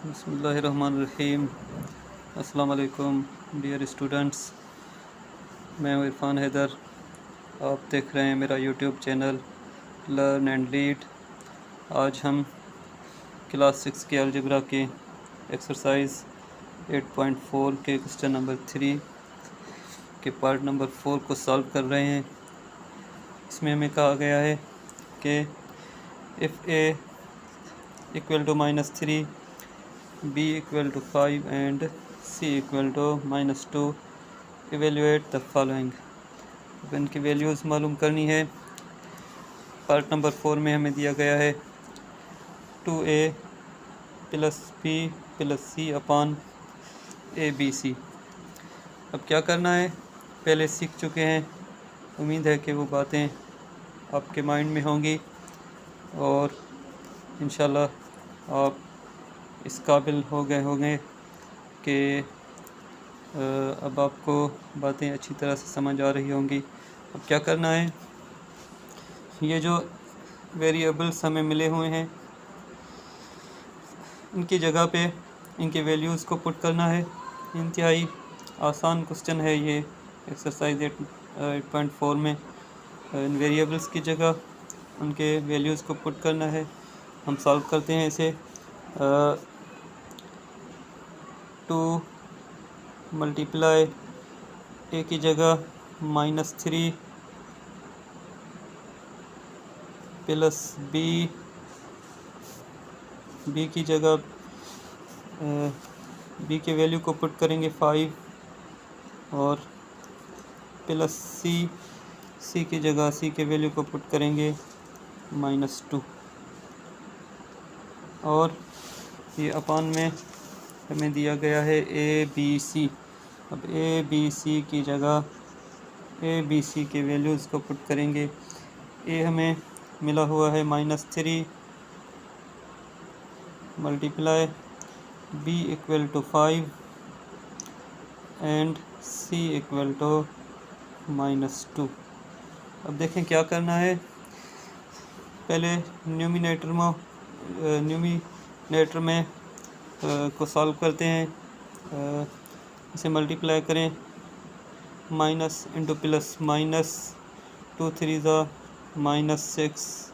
बिस्मिल्लाहिर्रहमानिर्रहीम। अस्सलाम वालेकुम डियर स्टूडेंट्स, मैं हूँ इरफान हैदर। आप देख रहे हैं मेरा YouTube channel learn and lead. आज हम क्लास 6 के अलजेब्रा के एक्सरसाइज 8.4 के क्वेश्चन नंबर 3 के पार्ट नंबर 4 को सॉल्व कर रहे हैं। इसमें हमें कहा गया है कि if A equal to -3, b equal to 5 and c equal to -2, evaluate the following। अब इनकी वैल्यूज़ मालूम करनी है। पार्ट नंबर 4 में हमें दिया गया है 2a + b + c upon abc। अब क्या करना है, पहले सीख चुके हैं, उम्मीद है कि वो बातें आपके माइंड में होंगी और इंशाल्लाह आप इस काबिल हो गए होंगे कि अब आपको बातें अच्छी तरह से समझ आ रही होंगी। अब क्या करना है, ये जो वेरिएबल्स हमें मिले हुए हैं इनकी जगह पे इनके वैल्यूज़ को पुट करना है। इंतहाई आसान क्वेश्चन है ये एक्सरसाइज 8.4 में। इन वेरिएबल्स की जगह उनके वैल्यूज़ को पुट करना है। हम सॉल्व करते हैं इसे। 2 मल्टीप्लाई ए की जगह -3 प्लस बी की जगह बी के वैल्यू को पुट करेंगे 5 और प्लस सी की जगह सी के वैल्यू को पुट करेंगे -2 और ये अपान में हमें दिया गया है ए बी सी। अब ए बी सी की जगह ए बी सी के वैल्यूज़ को पुट करेंगे। ए हमें मिला हुआ है -3 multiply B equal to 5 and C equal to -2। अब देखें क्या करना है, पहले न्यूमिनेटर में को सॉल्व करते हैं। इसे मल्टीप्लाई करें, minus into plus minus, 2 3 -6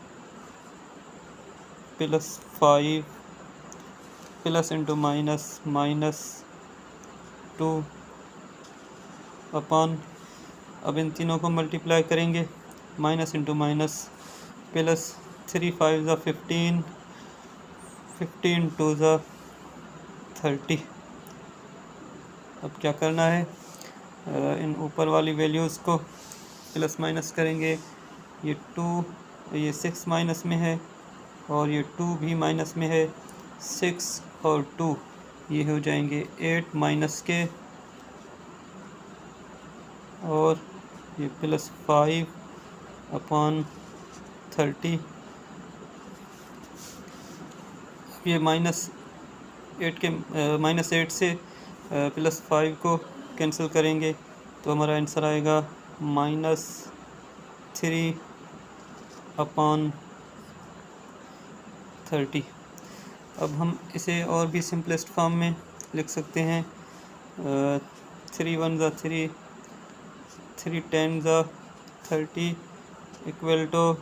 plus 5 plus into -2 upon. अब इन तीनों को मल्टीप्लाई करेंगे, माइनस इंटू माइनस प्लस 3 5 15 15 2 30। अब क्या करना है, इन ऊपर वाली वैल्यूज़ को प्लस माइनस करेंगे। ये 6 माइनस में है और ये 2 भी माइनस में है। 6 और 2 ये हो जाएंगे 8 माइनस के और ये प्लस 5 अपॉन 30। ये -8 से +5 को कैंसिल करेंगे तो हमारा आंसर आएगा -3 अपॉन 30। अब हम इसे और भी सिंपलेस्ट फॉर्म में लिख सकते हैं। 3 1 3, 3 10 30 इक्वल टू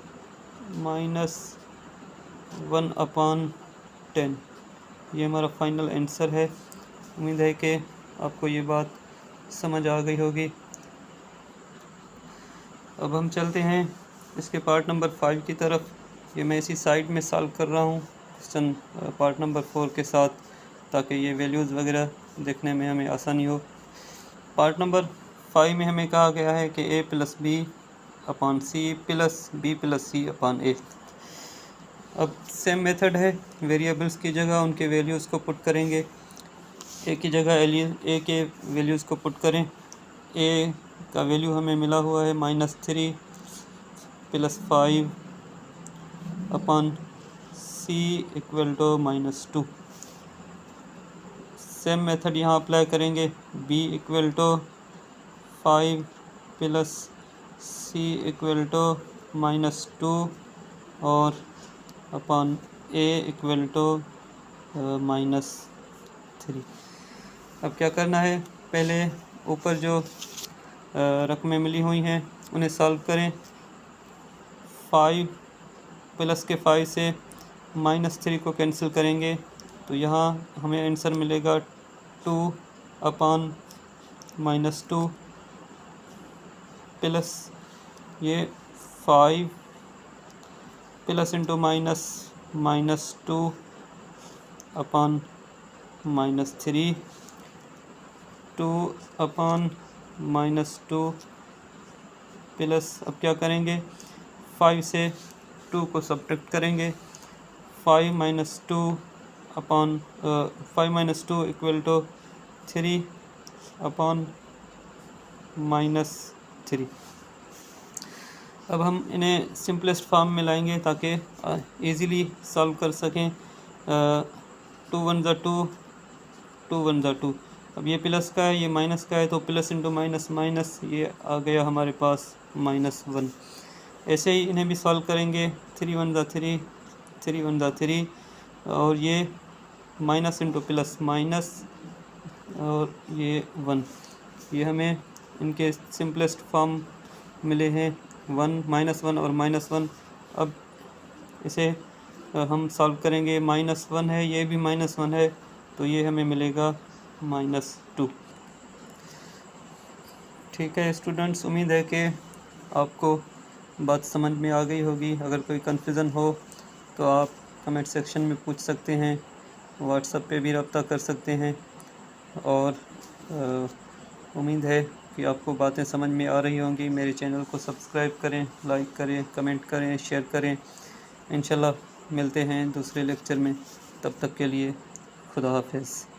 -1 अपॉन 10। ये हमारा फाइनल आंसर है। उम्मीद है कि आपको ये बात समझ आ गई होगी। अब हम चलते हैं इसके पार्ट नंबर 5 की तरफ। ये मैं इसी साइड में सॉल्व कर रहा हूँ क्वेश्चन पार्ट नंबर 4 के साथ, ताकि ये वैल्यूज़ वगैरह देखने में हमें आसानी हो। पार्ट नंबर 5 में हमें कहा गया है कि a + b upon c plus b + c upon a। अब सेम मेथड है, वेरिएबल्स की जगह उनके वैल्यूज़ को पुट करेंगे। ए की जगह ए के वैल्यूज़ को पुट करें। ए का वैल्यू हमें मिला हुआ है -3 plus 5 upon C equal to -2। Same method यहाँ अप्लाई करेंगे। B equal to 5 plus C equal to -2 और अपॉन ए इक्वल टू 3। अब क्या करना है, पहले ऊपर जो रकमें मिली हुई हैं उन्हें सॉल्व करें। 5 प्लस के 5 से -3 को कैंसिल करेंगे तो यहाँ हमें आंसर मिलेगा 2/-2 प्लस ये 5 प्लस इंटू माइनस -2/-3 2/-2 प्लस, अब क्या करेंगे 5 से 2 को सब्ट्रैक्ट करेंगे। 5 - 2 इक्वल टू 3/-3। अब हम इन्हें सिंपलेस्ट फॉर्म में लाएंगे ताकि इजीली सॉल्व कर सकें। 2 1 ज़ा 2, 2 1 ज़ा 2। अब ये प्लस का है, ये माइनस का है, तो प्लस इंटू माइनस माइनस, ये आ गया हमारे पास -1। ऐसे ही इन्हें भी सॉल्व करेंगे। 3 1 ज़ा 3, 3 1 ज़ा 3, और ये माइनस इंटू प्लस माइनस, और ये 1। ये हमें इनके सिंपलेस्ट फॉर्म मिले हैं, 1 -1 और -1। अब इसे हम सॉल्व करेंगे। -1 है, ये भी -1 है, तो ये हमें मिलेगा -2। ठीक है स्टूडेंट्स, उम्मीद है कि आपको बात समझ में आ गई होगी। अगर कोई कन्फ्यूज़न हो तो आप कमेंट सेक्शन में पूछ सकते हैं, व्हाट्सएप पे भी रब्ता कर सकते हैं। और उम्मीद है कि आपको बातें समझ में आ रही होंगी। मेरे चैनल को सब्सक्राइब करें, लाइक करें, कमेंट करें, शेयर करें। इंशाल्लाह मिलते हैं दूसरे लेक्चर में। तब तक के लिए खुदा हाफिज़।